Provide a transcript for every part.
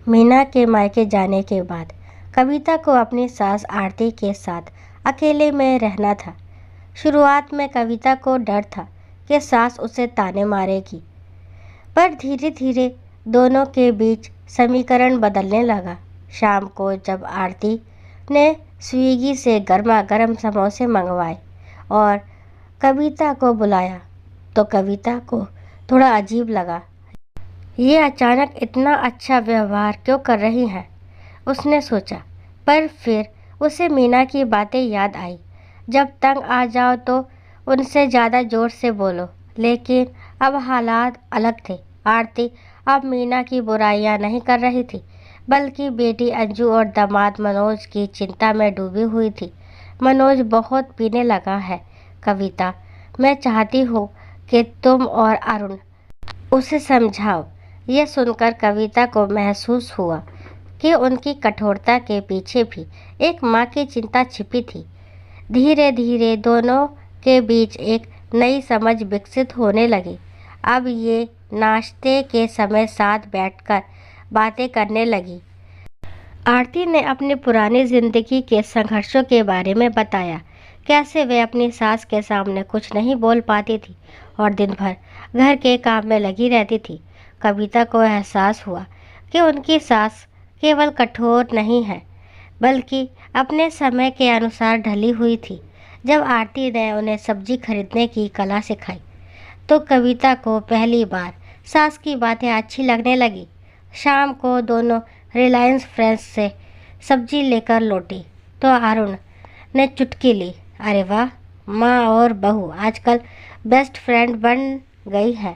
मीना के मायके जाने के बाद कविता को अपनी सास आरती के साथ अकेले में रहना था। शुरुआत में कविता को डर था कि सास उसे ताने मारेगी, पर धीरे धीरे दोनों के बीच समीकरण बदलने लगा। शाम को जब आरती ने स्विगी से गर्मा गर्म समोसे मंगवाए और कविता को बुलाया तो कविता को थोड़ा अजीब लगा। ये अचानक इतना अच्छा व्यवहार क्यों कर रही हैं, उसने सोचा। पर फिर उसे मीना की बातें याद आई, जब तंग आ जाओ तो उनसे ज़्यादा ज़ोर से बोलो। लेकिन अब हालात अलग थे। आरती अब मीना की बुराइयां नहीं कर रही थी, बल्कि बेटी अंजू और दामाद मनोज की चिंता में डूबी हुई थी। मनोज बहुत पीने लगा है कविता, मैं चाहती हूँ कि तुम और अरुण उसे समझाओ। यह सुनकर कविता को महसूस हुआ कि उनकी कठोरता के पीछे भी एक माँ की चिंता छिपी थी। धीरे धीरे दोनों के बीच एक नई समझ विकसित होने लगी। अब ये नाश्ते के समय साथ बैठकर बातें करने लगी। आरती ने अपनी पुरानी जिंदगी के संघर्षों के बारे में बताया, कैसे वे अपनी सास के सामने कुछ नहीं बोल पाती थी और दिन भर घर के काम में लगी रहती थी। कविता को एहसास हुआ कि उनकी सास केवल कठोर नहीं है, बल्कि अपने समय के अनुसार ढली हुई थी। जब आरती ने उन्हें सब्जी खरीदने की कला सिखाई तो कविता को पहली बार सास की बातें अच्छी लगने लगी। शाम को दोनों रिलायंस फ्रेंड्स से सब्जी लेकर लौटी तो अरुण ने चुटकी ली। अरे वाह, माँ और बहू आजकल बेस्ट फ्रेंड बन गई है।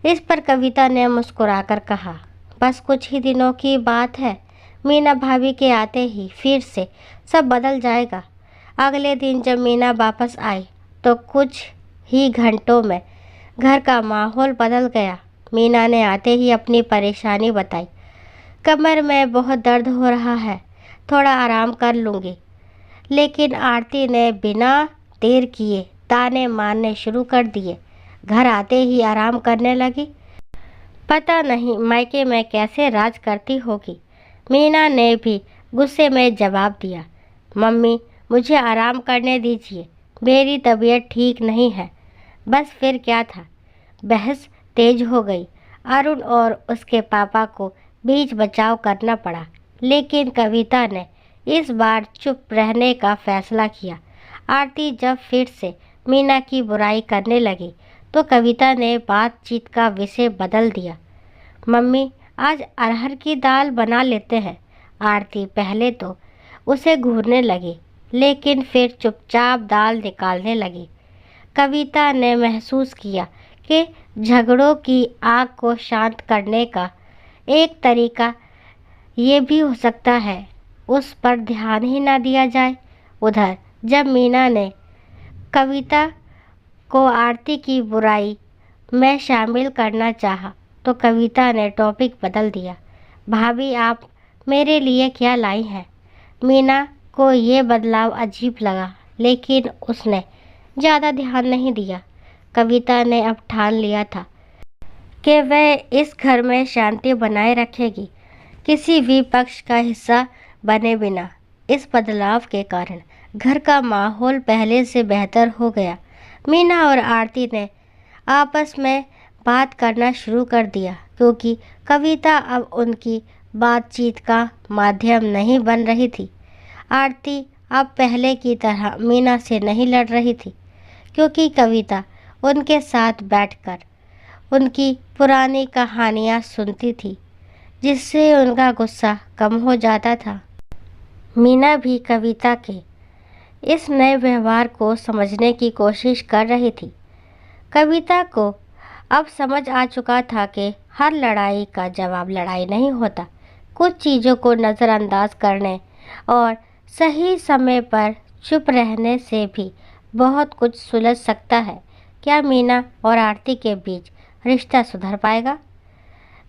इस पर कविता ने मुस्कुराकर कहा, बस कुछ ही दिनों की बात है, मीना भाभी के आते ही फिर से सब बदल जाएगा। अगले दिन जब मीना वापस आई तो कुछ ही घंटों में घर का माहौल बदल गया। मीना ने आते ही अपनी परेशानी बताई, कमर में बहुत दर्द हो रहा है, थोड़ा आराम कर लूँगी। लेकिन आरती ने बिना देर किए ताने मारने शुरू कर दिए। घर आते ही आराम करने लगी, पता नहीं मायके में कैसे राज करती होगी। मीना ने भी गुस्से में जवाब दिया, मम्मी मुझे आराम करने दीजिए, मेरी तबीयत ठीक नहीं है। बस फिर क्या था, बहस तेज हो गई। अरुण और उसके पापा को बीच बचाव करना पड़ा, लेकिन कविता ने इस बार चुप रहने का फैसला किया। आरती जब फिर से मीना की बुराई करने लगी तो कविता ने बातचीत का विषय बदल दिया। मम्मी आज अरहर की दाल बना लेते हैं। आरती पहले तो उसे घूरने लगी, लेकिन फिर चुपचाप दाल निकालने लगी। कविता ने महसूस किया कि झगड़ों की आग को शांत करने का एक तरीका ये भी हो सकता है, उस पर ध्यान ही ना दिया जाए। उधर जब मीना ने कविता को आरती की बुराई में शामिल करना चाहा तो कविता ने टॉपिक बदल दिया, भाभी आप मेरे लिए क्या लाई हैं। मीना को ये बदलाव अजीब लगा, लेकिन उसने ज़्यादा ध्यान नहीं दिया। कविता ने अब ठान लिया था कि वह इस घर में शांति बनाए रखेगी, किसी भी पक्ष का हिस्सा बने बिना। इस बदलाव के कारण घर का माहौल पहले से बेहतर हो गया। मीना और आरती ने आपस में बात करना शुरू कर दिया, क्योंकि कविता अब उनकी बातचीत का माध्यम नहीं बन रही थी। आरती अब पहले की तरह मीना से नहीं लड़ रही थी, क्योंकि कविता उनके साथ बैठकर उनकी पुरानी कहानियाँ सुनती थी, जिससे उनका गुस्सा कम हो जाता था। मीना भी कविता के इस नए व्यवहार को समझने की कोशिश कर रही थी। कविता को अब समझ आ चुका था कि हर लड़ाई का जवाब लड़ाई नहीं होता। कुछ चीज़ों को नज़रअंदाज करने और सही समय पर चुप रहने से भी बहुत कुछ सुलझ सकता है। क्या मीना और आरती के बीच रिश्ता सुधर पाएगा?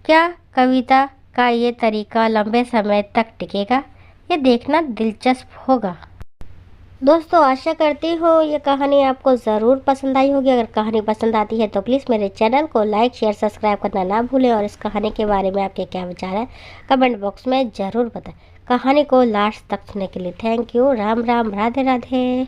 क्या कविता का ये तरीका लंबे समय तक टिकेगा? ये देखना दिलचस्प होगा। दोस्तों आशा करती हूँ ये कहानी आपको ज़रूर पसंद आई होगी। अगर कहानी पसंद आती है तो प्लीज़ मेरे चैनल को लाइक शेयर सब्सक्राइब करना ना भूलें, और इस कहानी के बारे में आपके क्या विचार हैं कमेंट बॉक्स में ज़रूर बताएं। कहानी को लास्ट तक सुनने के लिए थैंक यू। राम राम, राधे राधे।